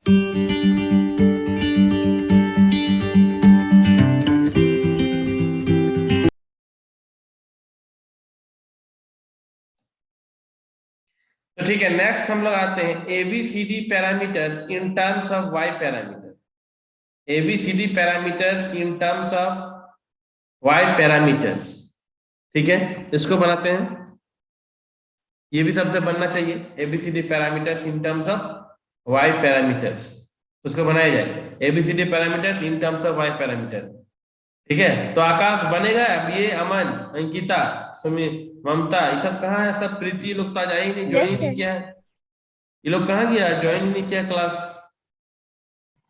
तो ठीक है, नेक्स्ट हम लोग आते हैं ABCD parameters in terms of Y parameter. ABCD parameters in terms of Y parameters. ठीक है, इसको बनाते हैं। ये भी सबसे बनना चाहिए, ABCD parameters in terms of Y parameters. उसको बनाया जाए ABCD parameters in terms of Y parameter. ठीक है, तो आकाश बनेगा। अब ये अमन, अंकिता, सुमी, ममता, ये सब कहाँ है? सब प्रीति लोग तो आज आई नहीं, ज्वाइन यस ही नहीं सर। किया है। ये लोग कहाँ गया? ज्वाइन ही नहीं किया class.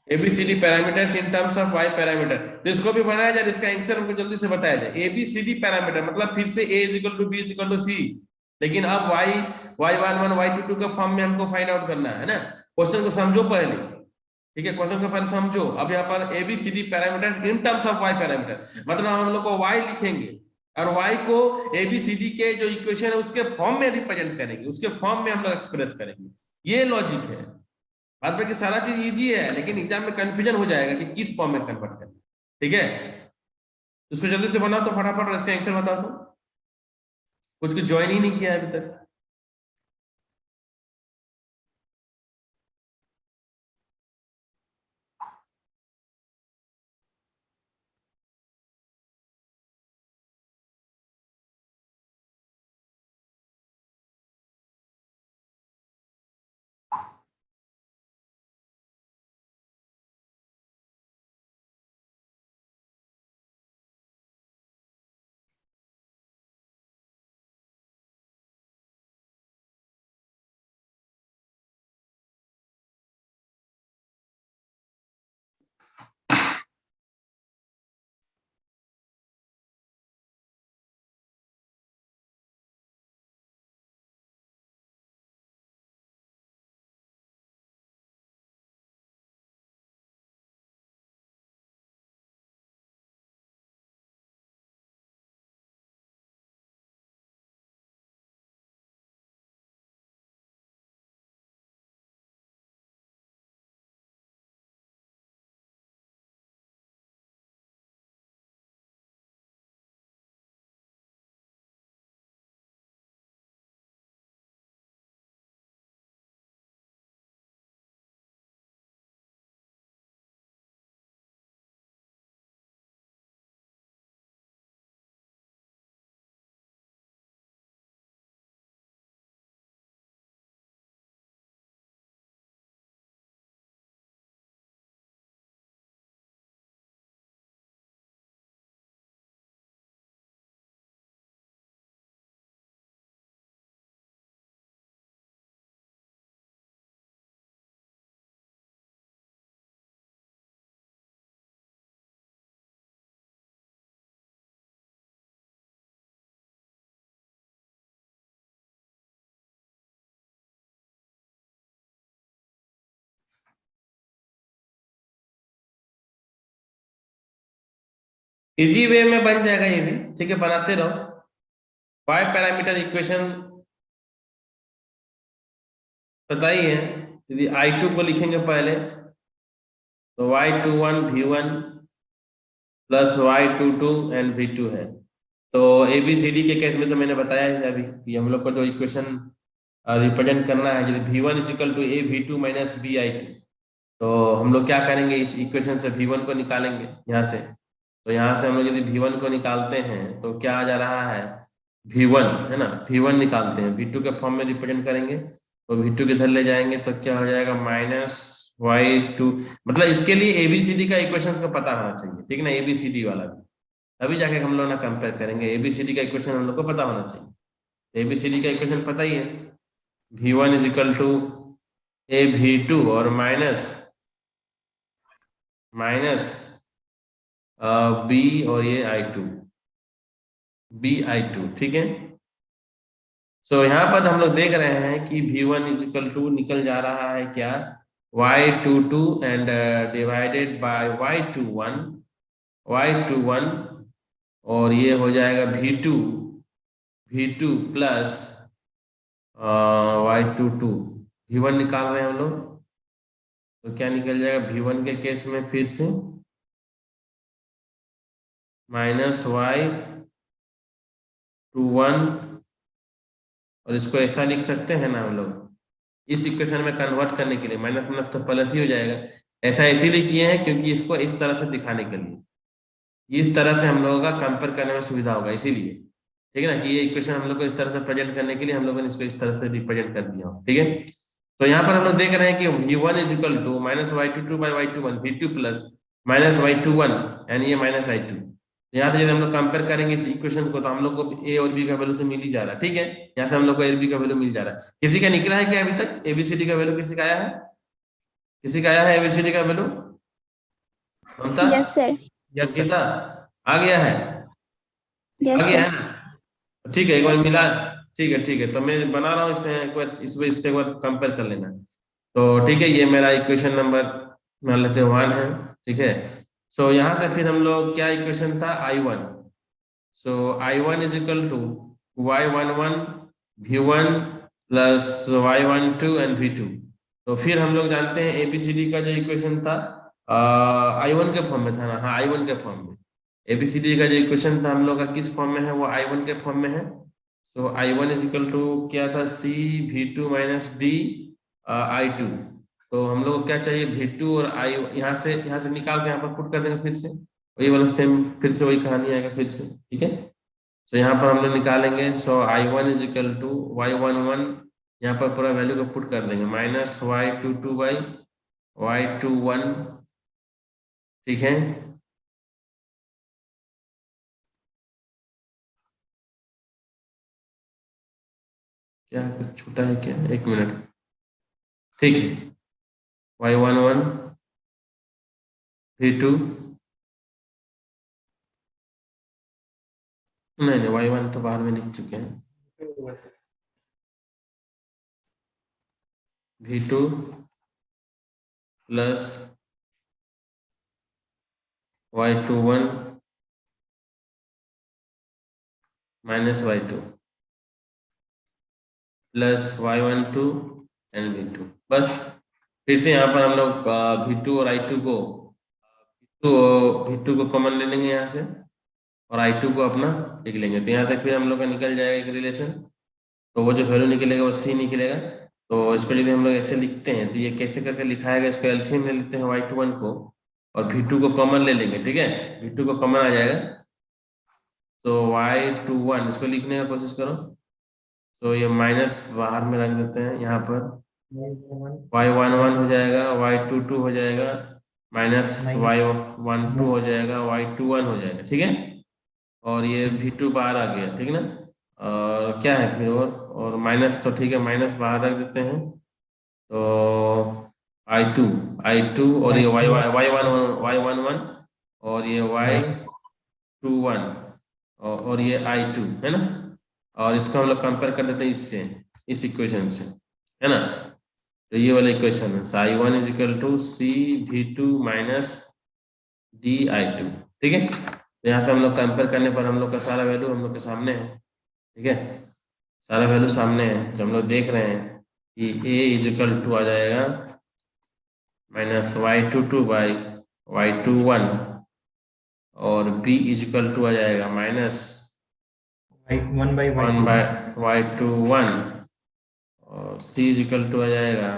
ABCD parameters in terms of Y parameter, तो इसको भी बनाया जाए, इसका आंसर हमको जल्दी से बताया जाए। एबीसीडी पैरामीटर मतलब फिर से A is equal to B is equal to C, लेकिन अब वाई y11 y22 का फॉर्म में हमको फाइंड आउट करना है ना। क्वेश्चन को समझो पहले। ठीक है, क्वेश्चन को पहले समझो। अब यहाँ पर ABCD parameter in terms of Y parameter मतलब हम लोग को वाई लिखेंगे और वाई को एबीसीडी के जो इक्वेशन है उसके फॉर्म में रिप्रेजेंट करेंगे, उसके फॉर्म में हम लोग एक्सप्रेस करेंगे। ये लॉजिक है। बाद में कि सारा चीज इजी है, लेकिन एग्जाम में कंफ्यूजन हो जाएगा कि किस फॉर्म में कन्वर्ट करना। ठीक है, इसको जल्दी से बनाओ तो फटाफट, इसका आंसर बताओ तो। कुछ कुछ ज्वाइन ही नहीं किया है अभी तक। इजी वे में बन जाएगा ये भी। ठीक है, बनाते रहो। वाई पैरामीटर इक्वेशन पता ही है। यदि I2 को लिखेंगे पहले तो y21 v1 plus y22 and v2 है। तो एबीसीडी के केस में तो मैंने बताया है अभी कि हम लोग को जो इक्वेशन रिप्रेजेंट करना है, जैसे v1 is equal to A v2 minus B आई2, तो हम लोग क्या करेंगे, इस इक्वेशन से v1 को निकालेंगे यहाँ से। तो यहाँ से हम लोग यदि v1 को निकालते हैं तो क्या आ जा रहा है, v1 है ना, v1 निकालते हैं v2 के फॉर्म में रिप्रेजेंट करेंगे तो v2 के इधर ले जाएंगे तो क्या हो जाएगा, माइनस y2। मतलब इसके लिए एबीसीडी का इक्वेशन को पता होना चाहिए, ठीक है ना, एबीसीडी वाला भी। तभी जाके हम लोग ना कंपेयर करेंगे। एबीसीडी का इक्वेशन हम लोग को पता होना चाहिए। एबीसीडी का इक्वेशन पता ही है, v1 is equal to A v2 और माइनस माइनस बी और ये I2, BI2। ठीक है, सो यहाँ पर हम लोग देख रहे हैं कि v1 इज इक्वल टू निकल जा रहा है क्या, y22 and divided by y21 और ये हो जाएगा v2 प्लस y22। v1 निकाल रहे हैं हम लोग, तो क्या निकल जाएगा V1 के केस में फिर से -y21, और इसको ऐसा लिख सकते हैं ना हम लोग इस इक्वेशन में कन्वर्ट करने के लिए, माइनस माइनस तो प्लस ही हो जाएगा। ऐसा इसीलिए किए हैं क्योंकि इसको इस तरह से दिखाने के लिए, इस तरह से हम लोगों का कंपेयर करने में सुविधा होगा इसीलिए। ठीक है ना, कि ये इक्वेशन हम लोग को इस तरह से प्रेजेंट करने के लिए हम लोगों ने इसको इस तरह से रिप्रेजेंट कर दिया हो। ठीक है, तो यहाँ पर हम लोग देख रहे हैं कि V1 is equal to -y22/y21 V2 plus -y21 and ये -i2। यहाँ से यदि हम लोग कंपेयर करेंगे इस इक्वेशन को तो हम लोग को ए और बी का वैल्यू तो मिल ही जा रहा है। ठीक है, यहाँ से हम लोग को ए और बी का वैल्यू मिल जा रहा है। किसी का निकला है क्या अभी तक एबीसीडी का वैल्यू? किसी का आया है? किसी का आया है एबीसीडी का value? Mamta? Yes sir. Yes Geeta, आ गया है? आ यस गया सर। है ना? ठीक है, एक बार मिला। ठीक है, तो मैं बना रहा हूँ इससे एक बार, इससे एक बार कंपेयर कर लेना। तो ठीक है, ये मेरा इक्वेशन नंबर मान लेते हैं 1 है। ठीक है, सो यहाँ से फिर हम लोग क्या इक्वेशन था I1, so I1 is equal to y11 v1 plus y12 and v2। तो फिर हम लोग जानते हैं एबीसीडी का जो इक्वेशन था I1 के फॉर्म में था ना? हाँ, I1 के फॉर्म में। एबीसीडी का जो इक्वेशन था हम लोग का किस फॉर्म में है? वो I1 के फॉर्म में है। सो I1 इज इक्वल टू क्या था? C v2 minus d I2। तो हम लोग को क्या चाहिए? V2 और I, यहाँ से निकाल के यहाँ पर पुट कर देंगे फिर से, वही वाला सेम फिर से वही कहानी आएगा फिर से। ठीक है, तो यहाँ पर हम लोग निकालेंगे। सो I1 is equal to y11, यहाँ पर पूरा वैल्यू को पुट कर देंगे, -y22/y21। ठीक है, क्या कुछ छूटा है क्या? एक मिनट। ठीक है, y11 v2, नहीं y1 तो बाहर में लिख चुके हैं, v2 plus y21 minus y2 plus y12 and v2। बस फिर से यहाँ पर हम लोग v2 और i2 को तो v2 को कॉमन ले लेंगे यहाँ से, और I2 को अपना लिख लेंगे। तो यहाँ तक फिर हम लोग का निकल जाएगा एक रिलेशन। तो वो जो वैल्यू निकलेगा वो C निकलेगा। तो इसको यदि हम लोग ऐसे लिखते हैं तो ये कैसे करके लिखाएगा? इसको एलसीएम ले लेते हैं y21 को, और v2 को कॉमन ले लेंगे। ठीक है, v2 को कॉमन आ जाएगा, तो y21 इसको लिखने का कोशिश करो। तो ये माइनस बाहर में रख देते हैं, यहाँ पर y11 हो जाएगा, y22 हो जाएगा, माइनस y12 हो जाएगा, y21 हो जाएगा। ठीक है, और ये v2 बाहर आ गया। ठीक है ना, और क्या है फिर? और माइनस, तो ठीक है माइनस बाहर रख देते हैं। तो I2 और ये y11 और ये y21 और ये I2 है ना, और इसको हम लोग कंपेयर कर देते हैं इससे, इस इक्वेशन से, है ना? तो ये वाला इक्वेशन है, I1 is equal to C v2 minus d I2। ठीक है, तो यहाँ से हम लोग कंपेयर करने पर हम लोग का सारा वैल्यू हम लोग के सामने है। ठीक है, सारा वैल्यू सामने है, जो हम लोग देख रहे हैं कि a इज इक्वल टू आ जाएगा -y22/y21, और b इज इक्वल टू आ जाएगा -1/y21, और c इज इक्वल टू आ जाएगा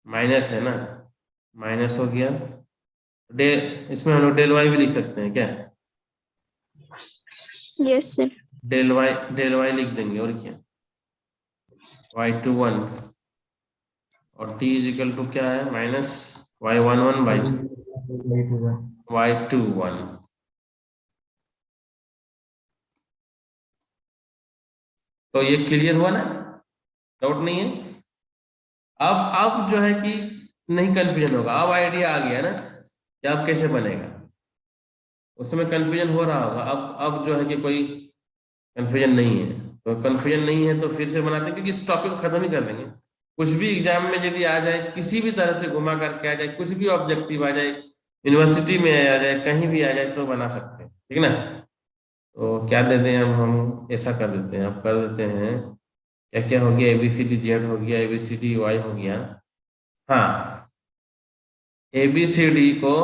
माइनस, है ना, माइनस हो गया। इसमें हम लोग डेल वाई भी लिख सकते हैं क्या? Yes sir. डेल वाई लिख देंगे, और क्या, y21, और t इज इक्वल टू क्या है? -y11/y21। तो ये क्लियर हुआ ना? डाउट नहीं है? अब जो है कि नहीं कंफ्यूजन होगा, अब आइडिया आ गया ना कि अब कैसे बनेगा। उस समय कंफ्यूजन हो रहा होगा, अब जो है कि कोई कंफ्यूजन नहीं है। तो कंफ्यूजन नहीं है तो फिर से बनाते हैं, क्योंकि इस टॉपिक को खत्म ही कर देंगे। कुछ भी एग्जाम में यदि आ जाए, किसी भी तरह से घुमा करके आ जाए, कुछ भी ऑब्जेक्टिव आ जाए, यूनिवर्सिटी में आ जाए, कहीं भी आ जाए, तो बना सकते हैं। ठीक है ना? तो क्या देते हैं, अब हम ऐसा कर देते हैं, अब कर देते हैं क्या क्या हो गया, ABCD Z हो गया, ABCD Y हो गया। हाँ, ABCD को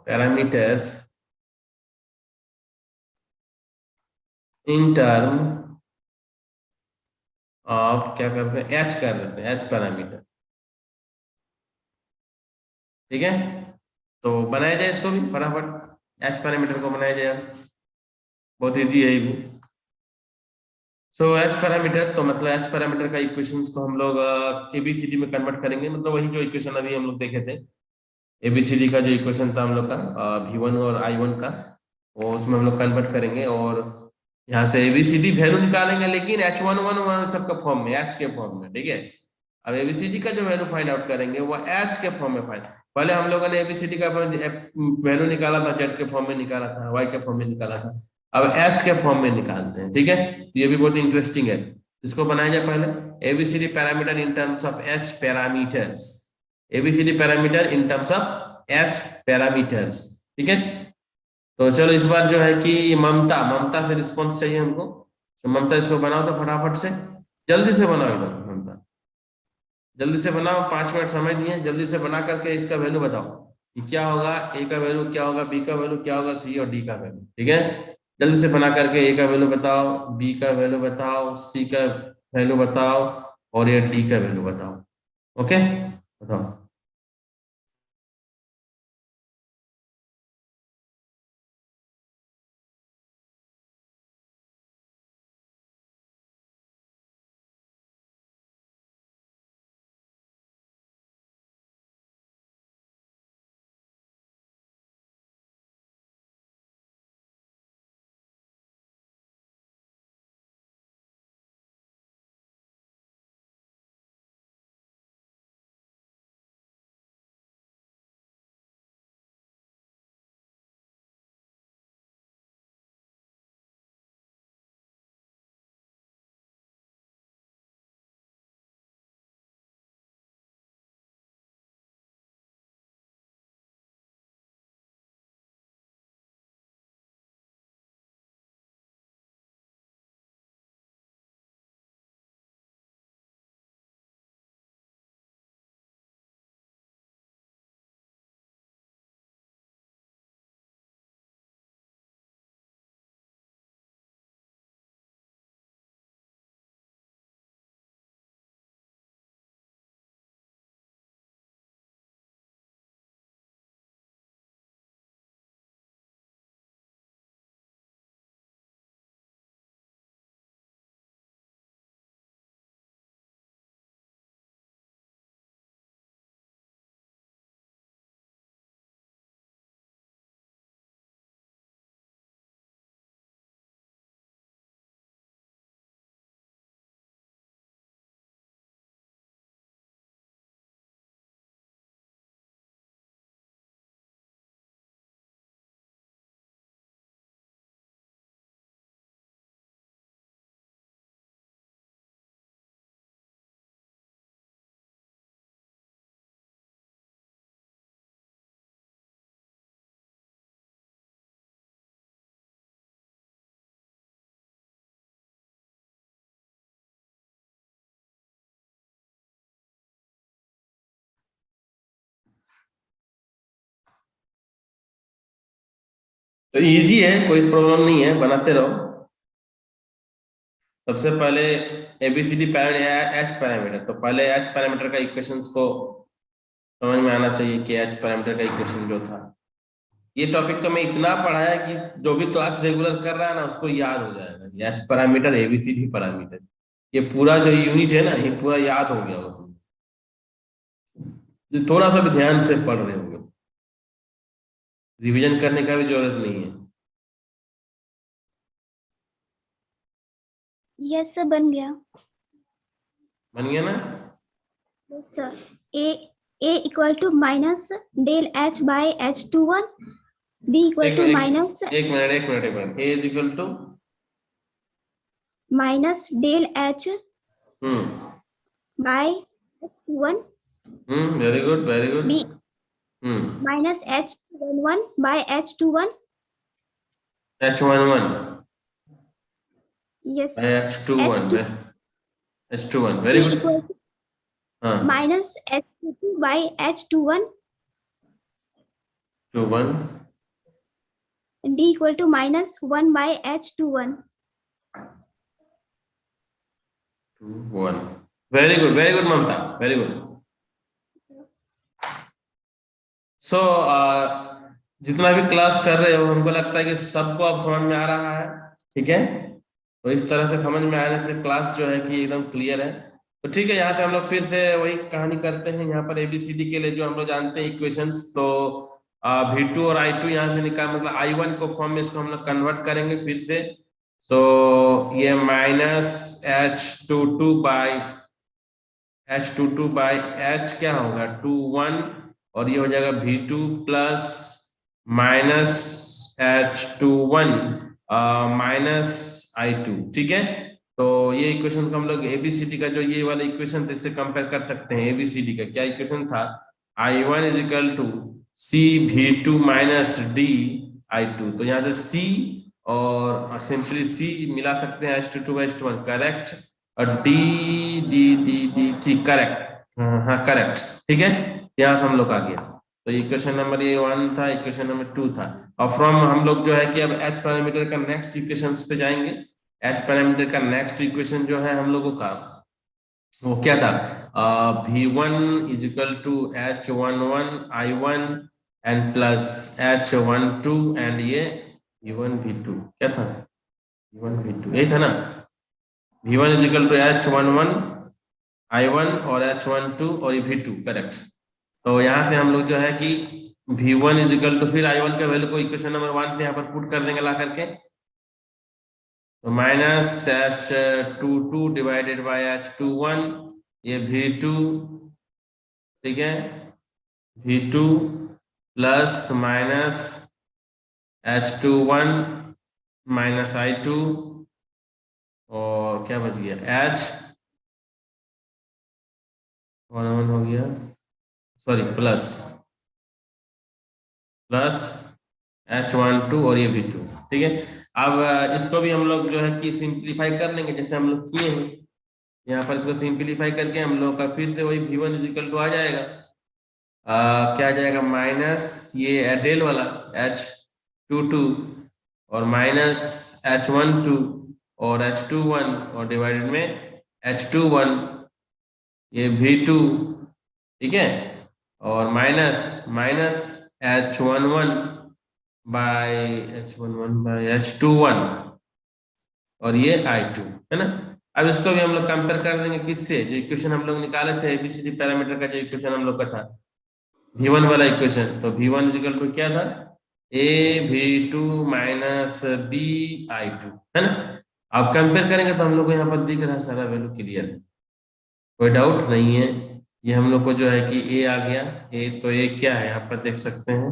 पैरामीटर्स इन टर्म ऑफ क्या करते हैं, एच कर देते हैं, एच पैरामीटर। ठीक है, तो बनाया जाए इसको भी फटाफट, एच पैरामीटर को बनाया जाए। बहुत इजी है ये भी। सो एच पैरामीटर, तो मतलब एच पैरामीटर का इक्वेशंस को हम लोग एबीसीडी में कन्वर्ट करेंगे, मतलब वही जो इक्वेशन अभी हम लोग देखे थे, एबीसीडी का जो इक्वेशन था हम लोग का V1 और I1 का, वो उसमें हम लोग कन्वर्ट करेंगे और यहाँ से एबीसीडी वैल्यू निकालेंगे, लेकिन H111 सबका फॉर्म में, एच के फॉर्म में। ठीक है, अब एबीसीडी का जो वैल्यू फाइंड आउट करेंगे वो एच के फॉर्म में फाइंड। पहले हम लोगों ने एबीसीडी का वैल्यू निकाला था, जेड के फॉर्म में निकाला था, वाई के फॉर्म में निकाला था, अब एच के फॉर्म में निकालते हैं। ठीक है, ये भी बहुत इंटरेस्टिंग है। इसको बनाया जाए पहले, ABCD parameter in terms of H parameters, ABCD parameter in terms of H parameters. ठीक है, तो चलो इस बार जो है कि ममता ममता से रिस्पॉन्स चाहिए हमको, तो ममता इसको बनाओ तो फटाफट से, जल्दी से बनाओ इधर ममता, जल्दी से बनाओ, 5 मिनट समय दिए, जल्दी से बना करके इसका वैल्यू बताओ कि क्या होगा, ए का वैल्यू क्या होगा, बी का वैल्यू क्या होगा, सी और डी का वैल्यू। ठीक है, जल्दी से बना करके ए का वैल्यू बताओ, बी का वैल्यू बताओ, सी का वैल्यू बताओ और ये डी का वैल्यू बताओ। ओके, बताओ। तो इजी है, कोई प्रॉब्लम नहीं है, बनाते रहो। सबसे पहले एबीसीडी पैरामीटर, एच पैरामीटर, तो पहले एच पैरामीटर का इक्वेशंस को समझ में आना चाहिए कि एच पैरामीटर का इक्वेशन जो था, ये टॉपिक तो मैं इतना पढ़ाया कि जो भी क्लास रेगुलर कर रहा है ना उसको याद हो जाएगा, एच पैरामीटर एबीसीडी पैरामीटर, ये पूरा जो यूनिट है ना ये पूरा याद हो गया होगा, जो थोड़ा सा भी ध्यान से पढ़ रहे होंगे, रिवीजन करने का भी जरूरत नहीं है। यस सर, बन गया। बन गया ना? Yes sir. A equal to minus del H by H21, B equal to minus, एक minute, A is equal to minus del H by H21, very good very good, B minus H11 by H21, H11 yes by H21 very good, हाँ minus H22 by H21, H21 D equal to minus 1 by H21. 1. Very good, Mamta. Very good. So जितना भी class कर रहे हो हमको लगता है कि सबको अब समझ में आ रहा है, ठीक है। तो इस तरह से समझ में आने से क्लास जो है कि एकदम क्लियर है। तो ठीक है, यहाँ से हम लोग फिर से वही कहानी करते हैं। यहाँ पर ABCD के लिए जो हम लोग जानते हैं इक्वेशंस, तो V2 और I2 यहाँ से निकाल, मतलब I1 को फॉर्म में इसको हम लोग कन्वर्ट करेंगे फिर से। सो ये माइनस H22 बाई H क्या होगा 21, और ये हो जाएगा V2 plus minus H21 minus I2, ठीक है। तो ये इक्वेशन को हम लोग ABCD का जो ये वाला इक्वेशन था इससे कंपेयर कर सकते हैं। ABCD का क्या इक्वेशन था, I1 is equal to C V2 minus D I2। तो यहाँ से C और सिंपली C मिला सकते हैं H22 H21, करेक्ट। और डी करेक्ट, हाँ करेक्ट, ठीक है। यहाँ से हम लोग आ गया। तो इक्वेशन नंबर ये 1 था, इक्वेशन नंबर 2 था। और फ्रॉम हम लोग जो है कि अब H पैरामीटर का नेक्स्ट इक्वेशन पे जाएंगे। H पैरामीटर का नेक्स्ट इक्वेशन जो है हम लोगों का वो क्या था, V1 is equal to H11 I1 and plus H12 and ये V1 V2 क्या था, V1 V2 यही था ना। V1 is equal to H11 I1 और H12 और ये V2, करेक्ट। तो यहाँ से हम लोग जो है कि V1 इज इक्वल टू फिर I1 के वैल्यू को इक्वेशन नंबर 1 से यहाँ पर पुट कर देंगे ला करके। तो minus H22 divided by H21, ये V2, ठीक है, V2 plus minus H21 minus I2 और क्या बच गया H11 हो गया, सॉरी प्लस H12 और ये V2, ठीक है। अब इसको भी हम लोग जो है कि सिंप्लीफाई कर लेंगे जैसे हम लोग किए हैं। यहाँ पर इसको सिंप्लीफाई करके हम लोग का फिर से वही V1 इज इक्वल टू आ जाएगा, क्या आ जाएगा, माइनस ये डेल वाला H22 और माइनस H12 और H21 और डिवाइडेड में H21 ये V2, ठीक है, और माइनस H11 बाय H21 और ये I2, है ना। अब इसको भी हम लोग कंपेयर कर देंगे किससे, जो इक्वेशन हम लोग निकाले थे ABCD पैरामीटर का, जो इक्वेशन हम लोग का था V1 वाला इक्वेशन। तो V1 इक्वल टू क्या था, A V2 minus B I2, है ना। अब कंपेयर करेंगे तो हम लोग को यहाँ पर दिख रहा है सारा वैल्यू क्लियर है, कोई डाउट नहीं है। ये हम लोग को जो है कि A आ गया, A तो A क्या है यहाँ पर देख सकते हैं,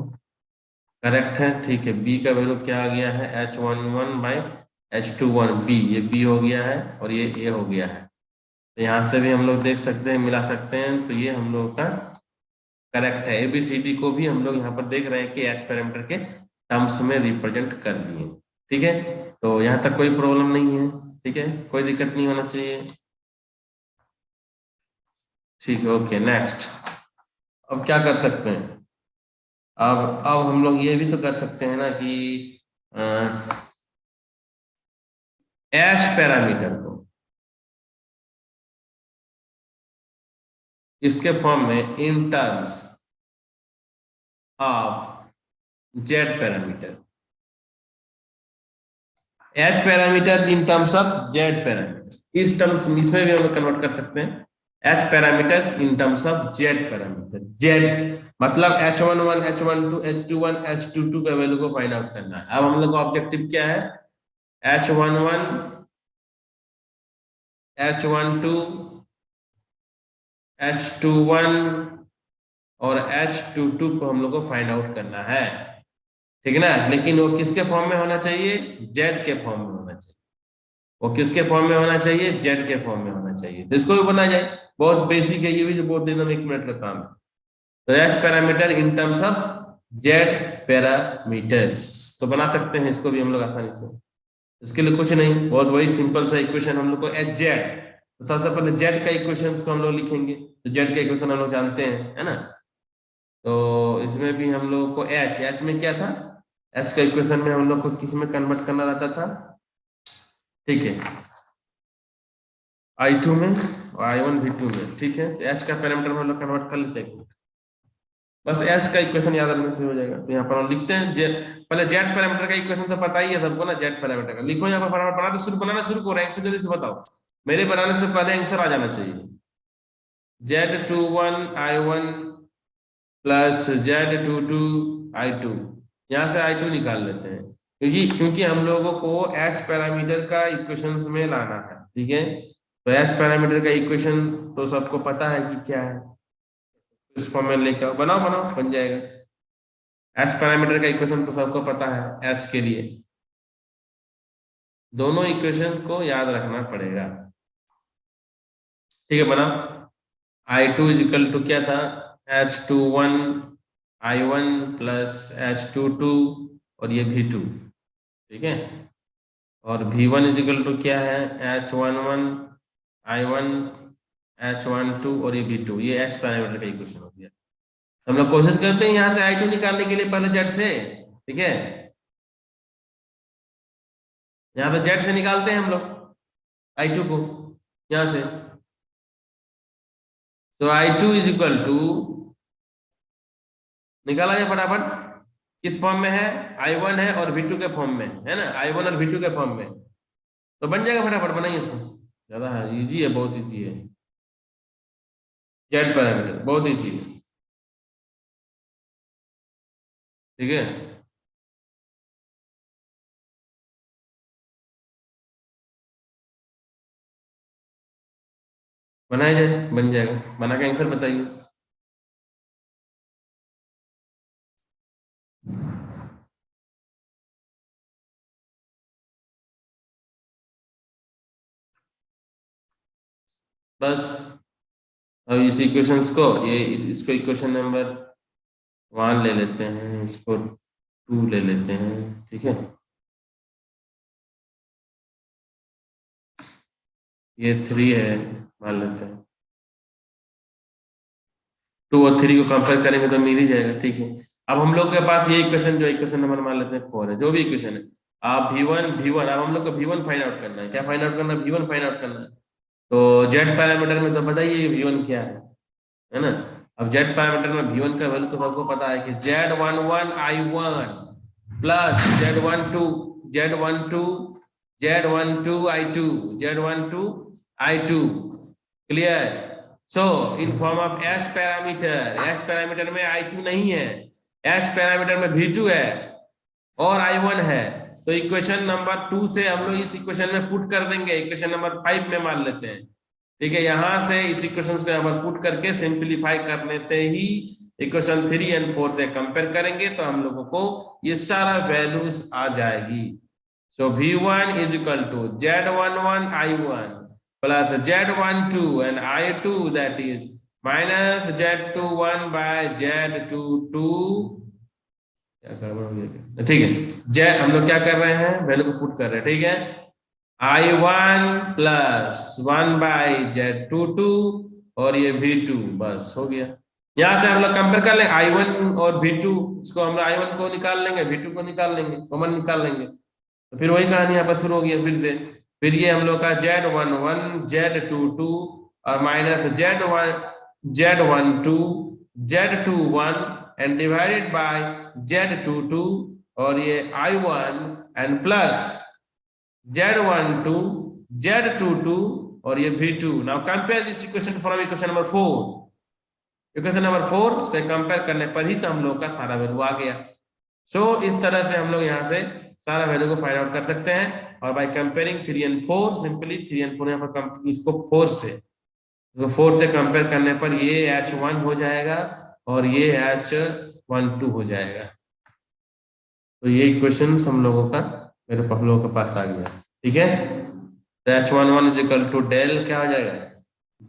करेक्ट है, ठीक है। B का वैल्यू क्या आ गया है H11 बाई H21 B, ये B हो गया है और ये A हो गया है। तो यहाँ से भी हम लोग देख सकते हैं, मिला सकते हैं, तो ये हम लोग का करेक्ट है। ABCD को भी हम लोग यहाँ पर देख रहे हैं कि H पैरामीटर के टर्म्स में रिप्रेजेंट कर दिए, ठीक है। तो यहाँ तक कोई प्रॉब्लम नहीं है, ठीक है, कोई दिक्कत नहीं होना चाहिए, ठीक है। ओके नेक्स्ट, अब क्या कर सकते हैं, अब हम लोग ये भी तो कर सकते हैं ना कि H पैरामीटर को इसके फॉर्म में इन terms of Z parameter, H parameter in terms of Z parameter, इस टर्म्स इसमें भी हम लोग कन्वर्ट कर सकते हैं। H parameter in terms of Z parameter, Z मतलब H11 H12 H21 H22 का वैल्यू को फाइंड आउट करना है। अब हम लोग का ऑब्जेक्टिव क्या है, H11 H12 H21 और H22 को हम लोग को फाइंड आउट करना है, ठीक है ना। लेकिन वो किसके फॉर्म में होना चाहिए, Z के फॉर्म में होना चाहिए। वो किसके फॉर्म में होना चाहिए, Z के फॉर्म में होना चाहिए। तो इसको भी बनाया जाए, बहुत बेसिक है, ये भी बहुत एकदम 1 मिनट का काम है। तो H parameter in terms of Z parameters, तो बना सकते हैं इसको भी हम लोग आसानी से। इसके लिए कुछ नहीं, बहुत वही सिंपल सा इक्वेशन हम लोग को HZ, तो सबसे पहले Z का इक्वेशन को हम लोग लिखेंगे। तो Z का इक्वेशन हम लोग जानते हैं, है ना। तो इसमें भी हम लोग को एच में क्या था, एच का इक्वेशन में हम लोग को किस में कन्वर्ट करना रहता था, ठीक है, I2 में और I1 V2 में, ठीक है। तो एच का पैरामीटर में हम लोग कन्वर्ट कर लेते हैं, बस एच का इक्वेशन याद रखने से हो जाएगा। तो यहाँ पर हम लिखते हैं पहले जेड पैरामीटर का इक्वेशन तो पता ही है सबको ना, जेड पैरामीटर का लिखो यहाँ पर फटाफट, बनाना शुरू करो, आंसर जल्दी से बताओ, मेरे बनाने से पहले आंसर आ जाना चाहिए। Z21I1 प्लस Z22 I2, यहाँ से I2 निकाल लेते हैं, क्योंकि हम लोगों को एच पैरामीटर का इक्वेशंस में लाना है, ठीक है। तो एच पैरामीटर का इक्वेशन तो सबको पता है कि क्या है, इस फॉर्म में लेके आओ, बनाओ बनाओ, बन जाएगा। एच पैरामीटर का इक्वेशन तो सबको पता है, एच के लिए दोनों इक्वेशन को याद रखना पड़ेगा, ठीक है। बना I2 इजिकल टू क्या था, H21 I1 प्लस H22 और ये V2, ठीक है। और V1 इजिकल टू क्या है, H11 I1 H12 और ये V2, ये एच पैरामीटर का इक्वेशन हो गया। हम लोग कोशिश करते हैं यहाँ से I2 निकालने के लिए पहले जेड से, ठीक है, यहाँ पे जेड से निकालते हैं हम लोग I2 को यहाँ से। तो I2 इज इक्वल टू, निकाला जाए फटाफट, किस फॉर्म में है, I1 है और V2 के फॉर्म में है ना, I1 और V2 के फॉर्म में, तो बन जाएगा, फटाफट बनाइए इसको, ज्यादा है, इजी है, बहुत इजी है, जेड पैरामीटर बहुत इजी है, ठीक है। बनाया जाए, बन जाएगा, बना के आंसर बताइए। बस अब इस इक्वेशंस को, ये इसको इक्वेशन नंबर 1 ले लेते हैं, इसको 2 ले लेते हैं, ठीक है। ये 3 है, मान लेते हैं, 2 और 3 को कंपेयर करेंगे तो मिल ही जाएगा, ठीक है। अब हम लोग के पास ये इक्वेशन, जो इक्वेशन नंबर मान लेते हैं 4 है, जो भी इक्वेशन है, आप V1 अब हम लोग को V1 फाइंड आउट करना है, क्या फाइंड आउट करना है, V1 फाइंड आउट करना है। तो जेड पैरामीटर में तो बताइए V1 क्या है ना। अब जेड पैरामीटर में V1 का वैल्यू तो सबको पता है कि Z11 I1 plus Z12 I2 Z12 I2, clear. So in form of H parameter में I2 नहीं है, एच पैरामीटर में V2 है और I1 है। तो इक्वेशन नंबर 2 से हम लोग इस इक्वेशन में पुट कर देंगे, इक्वेशन नंबर 5 में मान लेते हैं, ठीक है। यहां से इस इक्वेशन को यहाँ पर पुट करके सिंप्लीफाई करने से ही इक्वेशन 3 एंड 4 से कंपेयर करेंगे तो हम लोगों को ये सारा वैल्यूज आ जाएगी। So V1 is equal to Z11 I1 plus Z12 and I2 that is minus Z21 by Z22, क्या गड़बड़ हो गया, ठीक है। जेड हम लोग क्या कर रहे हैं, वैल्यू को पुट कर रहे हैं, ठीक है। I1 प्लस 1 बाई Z22 और ये V2, बस हो गया। यहां से हम लोग कंपेयर कर लेंगे I1 और V2, इसको हम लोग I1 को निकाल लेंगे, V2 को निकाल लेंगे, कॉमन निकाल लेंगे, तो फिर वही कहानी यहाँ पर शुरू हो गया फिर से। फिर ये हम लोग का Z11 Z22 और minus Z12 Z21 and divided by Z22 और ये I1 and plus Z12 Z22 और ये V2। Now compare this equation from equation number 4, equation number 4 से कंपेयर करने पर ही तो हम लोग का सारा वैल्यू आ गया। सो इस तरह से हम लोग यहाँ से सारा वैल्यू को फाइंड आउट कर सकते हैं, और by comparing 3 and 4, simply 3 and 4 यहाँ पर इसको 4 से, तो 4 से कंपेयर करने पर ये H1 हो जाएगा और ये H12 हो जाएगा। तो ये इक्वेशन हम लोगों का, मेरे हम लोगों के पास आ गया, ठीक है। तो H11 is equal to del क्या हो जाएगा,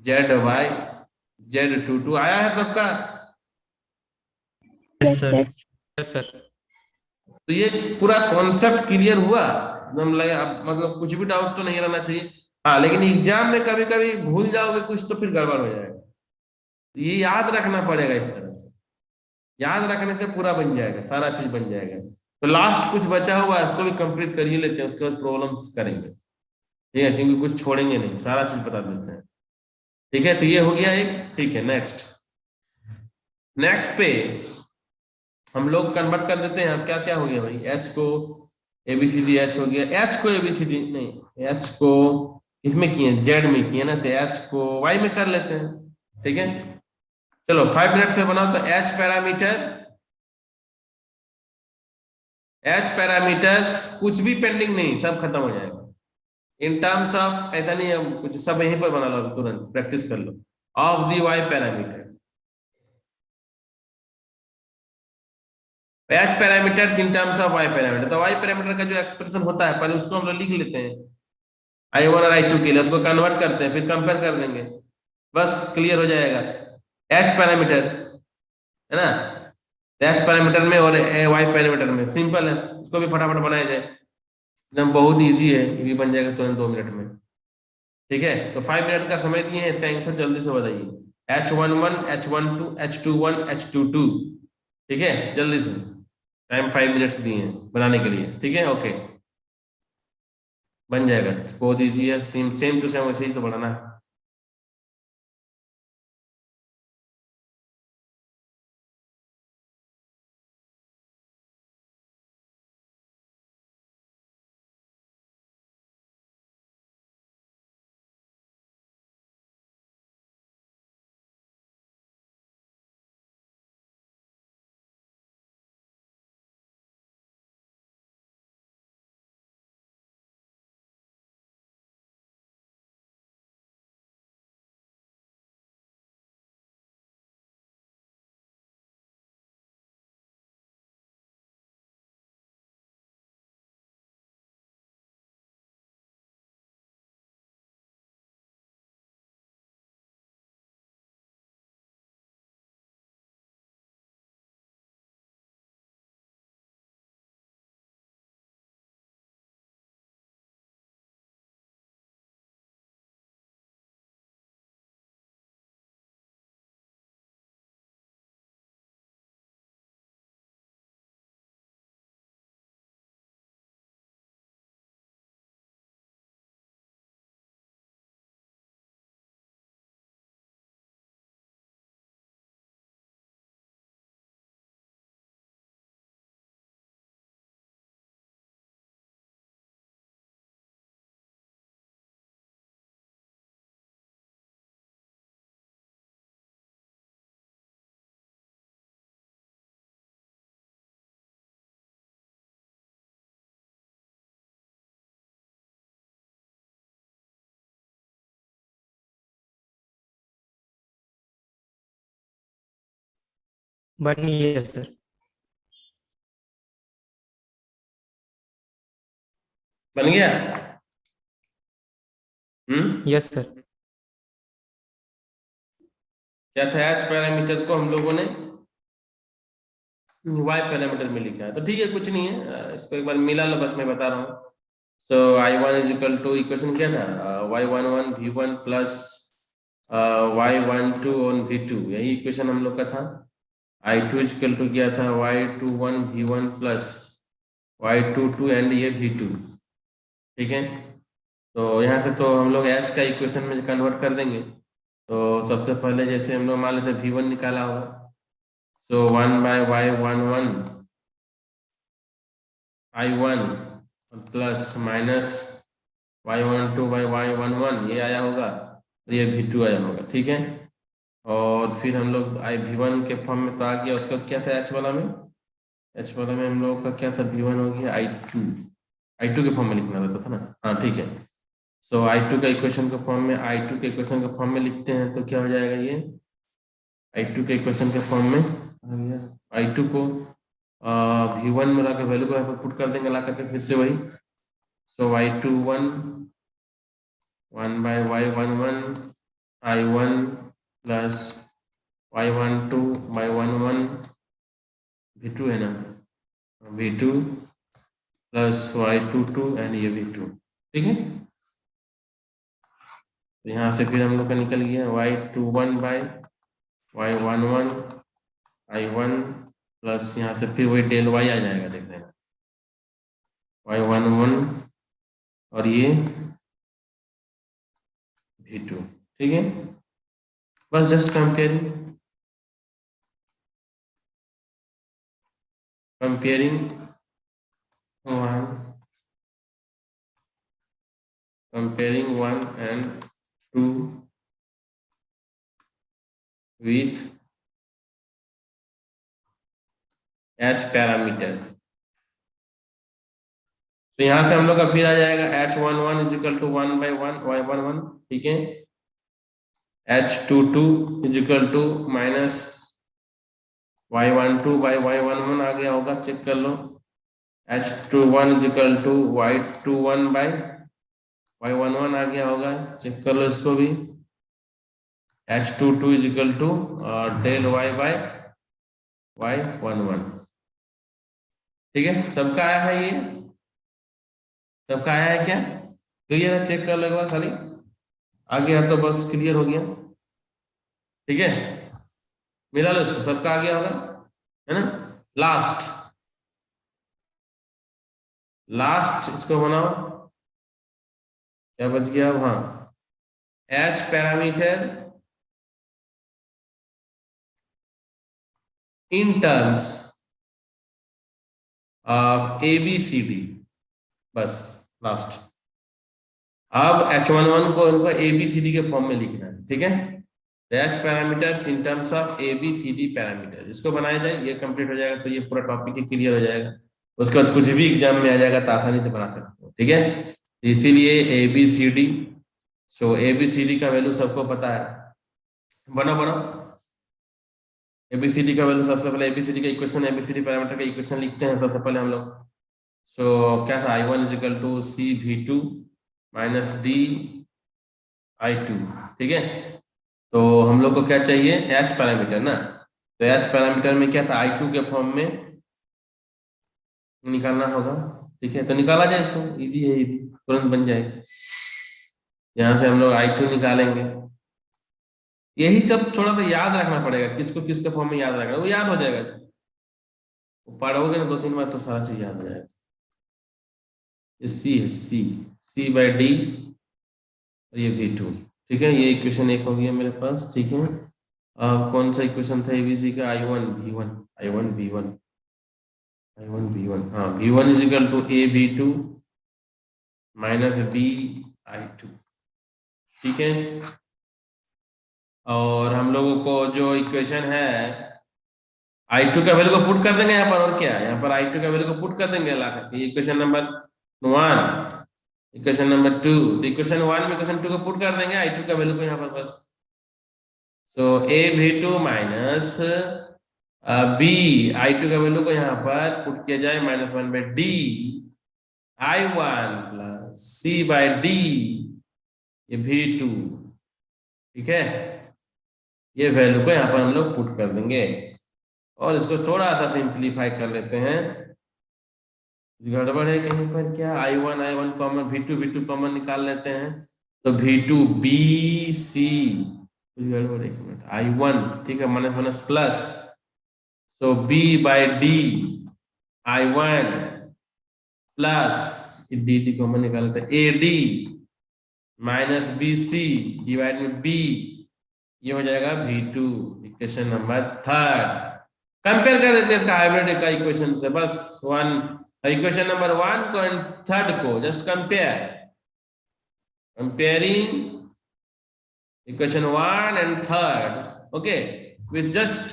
ZY Z22 आया है सबका। Yes sir. Yes sir. तो ये पूरा कॉन्सेप्ट क्लियर हुआ एकदम, लगे अब मतलब कुछ भी डाउट तो नहीं रहना चाहिए। हाँ, लेकिन एग्जाम में कभी कभी भूल जाओगे कुछ तो फिर गड़बड़ हो जाएगा, ये याद रखना पड़ेगा इस तरह से। याद रखने से पूरा बन जाएगा, सारा चीज बन जाएगा। तो लास्ट कुछ बचा हुआ है उसको भी कंप्लीट कर ही लेते हैं, उसके बाद प्रॉब्लम्स करेंगे, ठीक है, क्योंकि कुछ छोड़ेंगे नहीं, सारा चीज बता देते हैं। ठीक है, तो ये हो गया एक। ठीक है, नेक्स्ट नेक्स्ट पे हम लोग कन्वर्ट कर देते हैं। अब क्या क्या हो गया भाई, एच को एबीसीडी एच हो गया, एच को एबीसीडी नहीं, एच को इसमें किए जेड में किए ना, तो एच को वाई में कर लेते हैं। ठीक है, चलो 5 मिनट्स में बनाओ। तो एच पैरामीटर्स कुछ भी पेंडिंग नहीं, सब खत्म हो जाएगा इन टर्म्स ऑफ, ऐसा नहीं है कुछ, सब यहीं पर बना लो अभी, तुरंत प्रैक्टिस कर लो। Of the Y parameter, H parameters in terms of Y parameter. तो वाई पैरामीटर का जो एक्सप्रेशन होता है पहले उसको हम लोग लिख लेते हैं, I1 और I2 के लिए, उसको कन्वर्ट करते हैं, फिर कंपेयर कर देंगे, बस क्लियर हो जाएगा। एच पैरामीटर है ना, एच पैरामीटर में और वाई पैरामीटर में सिंपल है, उसको भी फटाफट बनाया जाए, एकदम बहुत इजी है, ये भी बन जाएगा तुरंत 2 मिनट में। ठीक है, तो 5 मिनट का समय दिए हैं, इसका आंसर जल्दी से बताइए। H11 H12 H21 H22, ठीक है, जल्दी से, टाइम 5 मिनट्स दिए हैं बनाने के लिए। ठीक है, ओके, बन जाएगा, बहुत इजी है, सेम सेम टू सेम वैसे ही तो बनाना है। बन गया सर। बन गया। Yes sir. क्या था, एच पैरामीटर को हम लोगों ने वाई पैरामीटर में लिखा है, तो ठीक है, कुछ नहीं है, इसको एक बार मिला लो, बस मैं बता रहा हूँ। So I1 is equal to, equation क्या था, y11 v1 plus y12 on v2, यही इक्वेशन हम लोग का था। I2 इज इक्वल टू क्या था, y21 v1 plus y22 and ये v2। ठीक है, तो यहाँ से तो हम लोग h का इक्वेशन में कन्वर्ट कर देंगे। तो सबसे पहले जैसे हम लोग मान लेते हैं v1 निकाला होगा, तो 1/y11 I1 plus minus y12/y11 ये आया होगा, और ये v2 आया होगा। ठीक है, और फिर हम लोग v1 के फॉर्म में तो आ गया, उसका क्या था h वाला में, h वाला में हम लोग का क्या था, v1 हो गया I2 के फॉर्म में लिखना रहता था ना, हाँ ठीक है। सो I2 का इक्वेशन के फॉर्म में, I2 के इक्वेशन के फॉर्म में लिखते हैं, तो क्या हो जाएगा, ये I2 के इक्वेशन के फॉर्म में आ गया। I2 को v1 में लाकर वैल्यू को यहाँ पर पुट कर देंगे, ला करके फिर से वही। सो y21 1/y11 I1 plus y12/11 v2 है ना, v2 प्लस y22 एंड ये v2। ठीक है, तो यहाँ से फिर हम लोग का निकल गया y21/y11 I1 प्लस यहाँ से फिर वही डेल वाई आ जाएगा, देख लेना y11 और ये v2, ठीक है। बस just comparing one and two with h parameter. तो यहां से हम लोग का फिर आ जाएगा h11 इजिकल टू 1/1 y11, ठीक है। h22 is equal to minus y12 by y11 आ गया होगा, चेक कर लो। h21 is equal to y21 by y11 आ गया होगा, चेक कर लो इसको भी। h22 is equal to del y by y11, ठीक है। सबका आया है, ये सबका आया है क्या? क्लियर है? चेक कर लो एक बार खाली, आ गया तो बस क्लियर हो गया, ठीक है। मिला लो इसको, सबका आ गया होगा, है ना। लास्ट इसको बनाओ, क्या बच गया अब? हाँ, H parameter in terms of ABCD, बस लास्ट। अब H11 को इनको ABCD के फॉर्म में लिखना है, ठीक है। H parameters in terms of ABCD parameter, इसको बनाया जाए, ये कंप्लीट हो जाएगा तो ये पूरा टॉपिक ही क्लियर हो जाएगा। उसके बाद कुछ भी एग्जाम में आ जाएगा तो आसानी से बना सकते हो, ठीक है। इसीलिए ABCD, सो ABCD का वैल्यू सबको पता है, बनो ABCD का वैल्यू। सबसे पहले ABCD का इक्वेशन, ABCD पैरामीटर का इक्वेशन लिखते हैं सबसे पहले हम लोग। सो क्या था, I1 is equal to CV2 minus DI2, ठीक है। तो हम लोग को क्या चाहिए, H पैरामीटर ना। तो H पैरामीटर में क्या था, I2 के फॉर्म में निकालना होगा, ठीक है। तो निकाला जाए इसको, इजी है, तुरंत बन जाएगा। यहाँ से हम लोग I2 निकालेंगे, यही सब थोड़ा सा याद रखना पड़ेगा, किसको किसके फॉर्म में याद रखना, वो याद हो जाएगा। वो पढ़ोगे ना 2-3 बार तो सारा चीज याद हो जाएगा। सी है, C बाई D और ये V2, ठीक है। ये इक्वेशन 1 हो गया मेरे पास, ठीक है। कौन सा इक्वेशन था ABC का, I1 V1, हाँ, V1 is equal to AB2 minus DI2, ठीक है। और हम लोगों को जो इक्वेशन है, I2 का वैल्यू को पुट कर देंगे यहाँ पर, और क्या है, यहाँ पर I2 का वैल्यू को पुट कर देंगे ला करके। इक्वेशन नंबर 1, इक्वेशन नंबर 2, तो इक्वेशन 1 में इक्वेशन 2 को पुट कर देंगे I2 का वैल्यू को यहाँ पर बस। सो AB2 माइनस B, I2 का वैल्यू को यहाँ पर पुट किया जाए -1/D I1 plus C by D, ये V2, ठीक है। ये वैल्यू को यहाँ पर हम लोग पुट कर देंगे और इसको थोड़ा सा सिंप्लीफाई कर लेते हैं। गड़बड़ है कहीं पर क्या, I1 कॉमन, V2 कॉमन निकाल लेते हैं, तो V2 BC, गड़बड़, एक मिनट, I1, ठीक है, माइनस प्लस, तो B by D I1 plus D common निकालते हैं, AD माइनस BC डिवाइड में B, ये हो जाएगा V2, इक्वेशन नंबर 3। कंपेयर कर देते हैं हाइब्रिड का इक्वेशन से, बस इक्वेशन नंबर 1 को एंड 3 को just comparing equation 1 and 3, okay, with just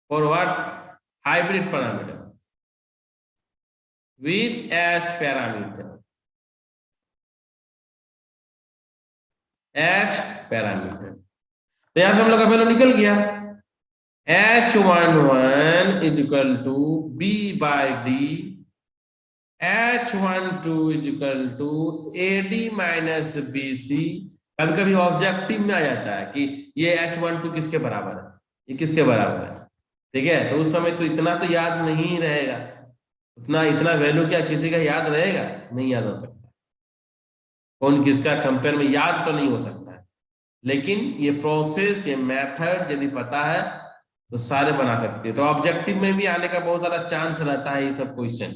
for what, hybrid parameter with H parameter, H parameter. तो यहां से हम लोग का वैल्यू निकल गया, H11 is equal to B by D, H12 is equal to AD minus BC। कभी कभी ऑब्जेक्टिव में आ जाता है कि ये H12 किसके बराबर है, ये किसके बराबर है, ठीक है। तो उस समय तो इतना तो याद नहीं रहेगा, इतना वैल्यू क्या किसी का याद रहेगा, नहीं याद हो सकता, कौन किसका कंपेयर में याद तो नहीं हो सकता है। लेकिन ये प्रोसेस, ये मेथड यदि पता है तो सारे बना सकते हैं। तो ऑब्जेक्टिव में भी आने का बहुत सारा चांस रहता है ये सब क्वेश्चन।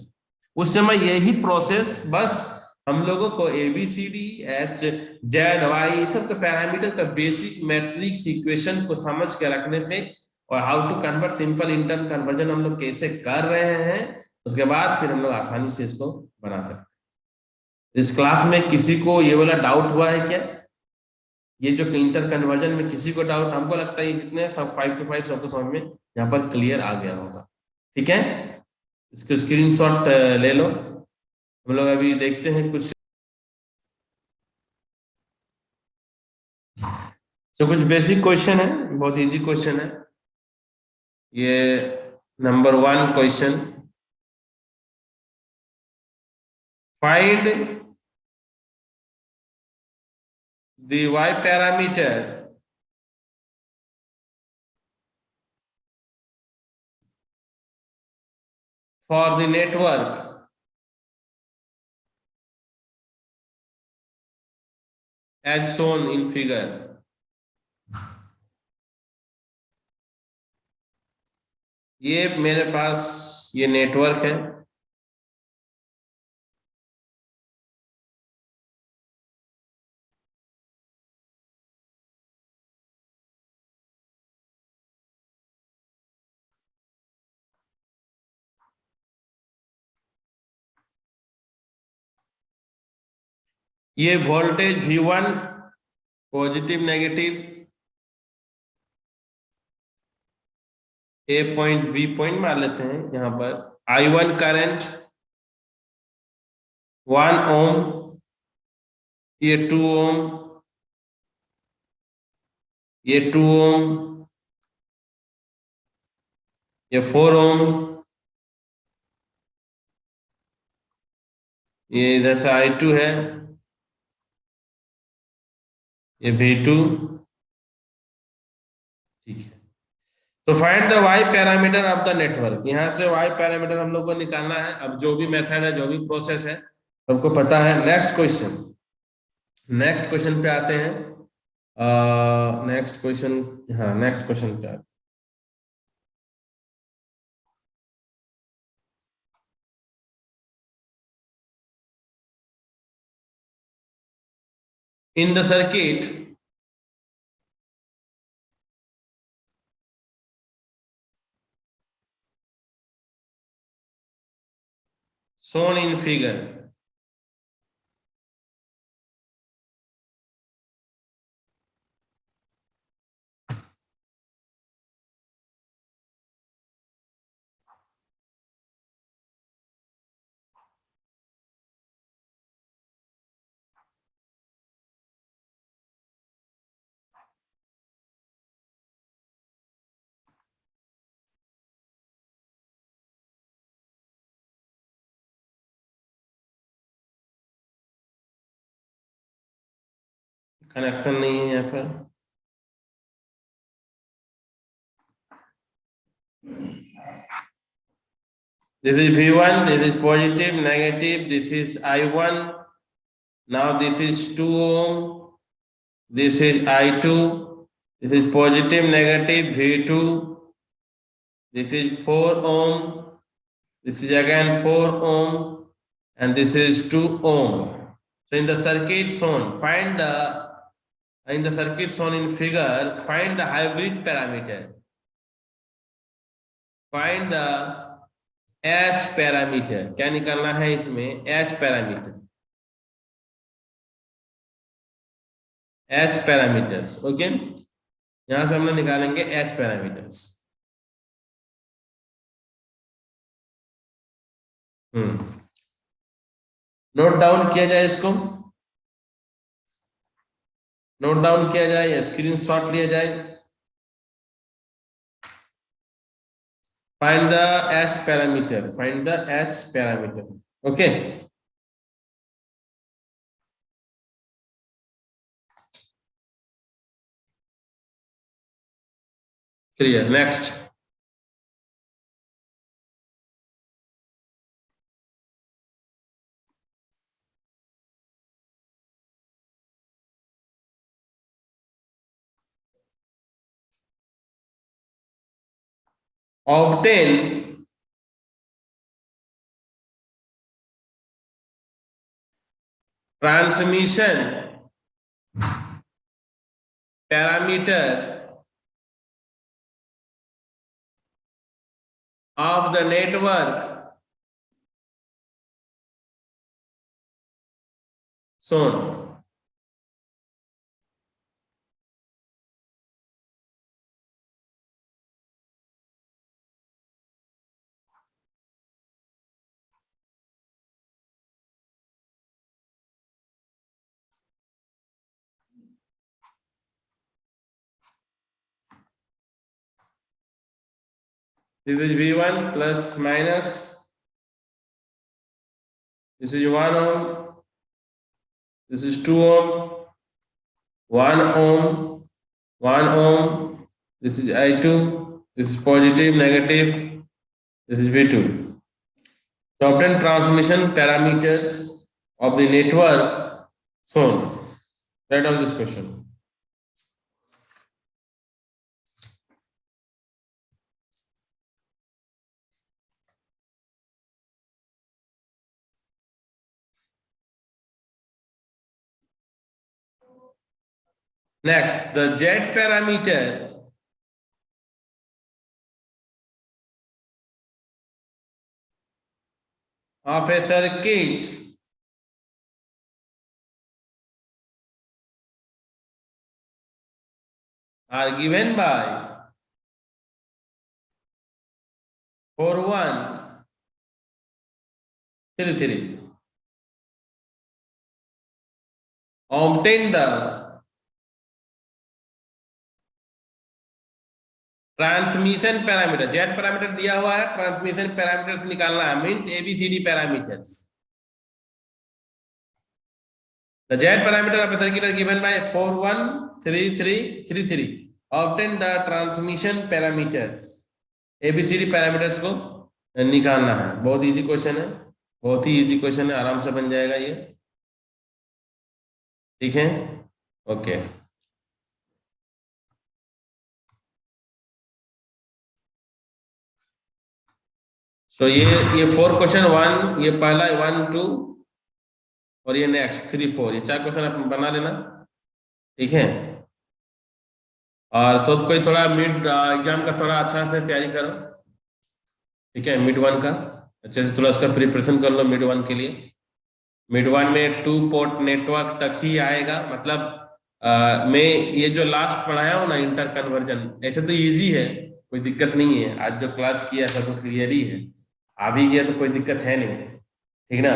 उस समय यही प्रोसेस, बस हम लोगों को ABCD HZ Y ये सब के पैरामीटर का बेसिक मैट्रिक्स इक्वेशन को समझ के रखने से और how to convert simple intern conversion हम लोग कैसे कर रहे हैं, उसके बाद फिर हम लोग आसानी से इसको बना सकते हैं। इस क्लास में किसी को ये वाला डाउट हुआ है क्या? ये जो इंटर कन्वर्जन में किसी को डाउट? हमको लगता है ये जितने सब 5 to 5 सबको समझ में यहाँ पर क्लियर आ गया होगा। ठीक है, इसको स्क्रीनशॉट ले लो। हम लोग अभी देखते हैं कुछ, तो कुछ बेसिक क्वेश्चन है, बहुत इजी क्वेश्चन है ये। Number 1 question, find the Y parameter for the network as shown in figure। ये मेरे पास ये नेटवर्क है, ये voltage V1 positive negative, A point B point मान लेते हैं यहाँ पर। I1 करंट 1 ओम, ये 2 ओम, ये 2 ओम, ये 4 ओम, ये इधर से I2 है, ये V2। ठीक है, तो find the Y parameter of the network. यहाँ से Y पैरामीटर हम लोग को निकालना है। अब जो भी मेथड है, जो भी प्रोसेस है, सबको पता है। नेक्स्ट क्वेश्चन, नेक्स्ट क्वेश्चन पे आते हैं। नेक्स्ट क्वेश्चन, हाँ नेक्स्ट क्वेश्चन पे आते हैं। In the circuit shown in figure, connection नहीं है यहाँ पर। This is V1, this is positive, negative, this is I1. Now this is 2 ohm, this is I2, this is positive, negative, V2, this is 4 ohm, this is again 4 ohm, and this is 2 ohm. So in the circuit shown, find the, in the circuit shown in figure, find the hybrid parameter. Find the H parameter. क्या निकालना है इसमें? H parameter, H parameters. Okay, यहां से हम लोग निकालेंगे H parameters. Note down किया जाए इसको, नोट डाउन किया जाए या स्क्रीनशॉट लिया जाए। Find the H parameter, find the H parameter. Okay, clear. Next, obtain transmission parameter of the network shown. This is V1 plus minus. This is 1 ohm. This is 2 ohm. 1 ohm. 1 ohm. This is I2. This is positive, negative. This is V2. So obtain transmission parameters of the network shown. Write down this question. Next, the Z parameter of a circuit are given by 4133. Obtain the transmission parameter, Z parameter दिया हुआ है, transmission parameters निकालना है, means ABCD parameters. The Z parameter of a circuit is given by 413333. Obtain the transmission parameters. ABCD parameters को निकालना है. बहुत easy question है, बहुत ही इजी क्वेश्चन है, आराम से बन जाएगा ये. ठीक है, ओके. तो ये 4 क्वेश्चन 1, ये पहला 1 2 और ये नेक्स्ट 3 4, ये 4 क्वेश्चन आप बना लेना. ठीक है, और सब कोई थोड़ा मिड एग्जाम का थोड़ा अच्छा से तैयारी करो. ठीक है, मिड 1 का अच्छे से थोड़ा उसका प्रिपरेशन कर लो. मिड 1 के लिए, मिड 1 में 2 पोर्ट नेटवर्क तक ही आएगा. मतलब मैं ये जो लास्ट पढ़ाया हूँ ना, इंटर कन्वर्जन, ऐसे तो इजी है, कोई दिक्कत नहीं है. आज जो क्लास किया सब तो क्लियर ही है, आ भी गया तो कोई दिक्कत है नहीं. ठीक ना.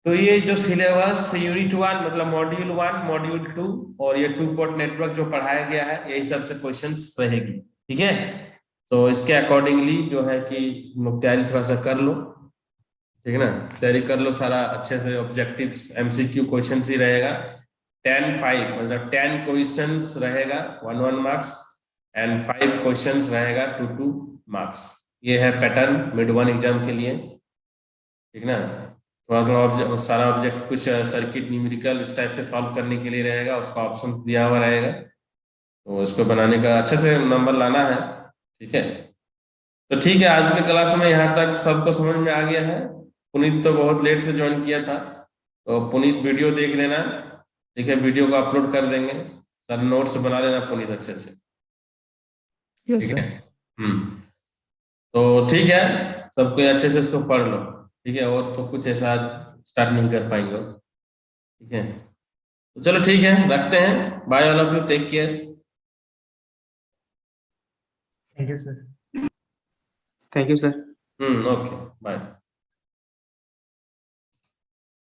तो ये जो सिलेबस यूनिट 1 मतलब मॉड्यूल 1 मॉड्यूल 2 और ये 2 पोर्ट नेटवर्क जो पढ़ाया गया है, यही सबसे क्वेश्चंस रहेगी. ठीक है, तो इसके अकॉर्डिंगली जो है कि तैयारी थोड़ा सा कर लो. ठीक है ना, तैयारी कर लो सारा अच्छे से. ऑब्जेक्टिव्स एमसीक्यू क्वेश्चंस ही रहेगा. 10-5 मतलब 10 क्वेश्चंस रहेगा 1-1 मार्क्स एंड 5 क्वेश्चंस रहेगा 2-2 मार्क्स. ये है पैटर्न मिड 1 एग्जाम के लिए. ठीक ना, थोड़ा थोड़ा सारा ऑब्जेक्ट कुछ सर्किट न्यूमेरिकल इस टाइप से सॉल्व करने के लिए रहेगा, उसका ऑप्शन दिया हुआ रहेगा, तो उसको बनाने का अच्छे से नंबर लाना है. ठीक है, तो ठीक है, आज के क्लास में यहाँ तक सबको समझ में आ गया है. पुनीत तो बहुत लेट से ज्वाइन किया था, तो पुनीत वीडियो देख लेना. ठीक है, वीडियो को अपलोड कर देंगे, सर नोट्स बना लेना पुनीत अच्छे से. यस ठीक है, सर. तो ठीक है, सब कोई अच्छे से इसको पढ़ लो. ठीक है, और तो कुछ ऐसा स्टार्ट नहीं कर पाएंगे. ठीक है, तो चलो ठीक है, रखते हैं. Bye all of you, take care. Thank you sir. Thank you, sir. Okay, bye.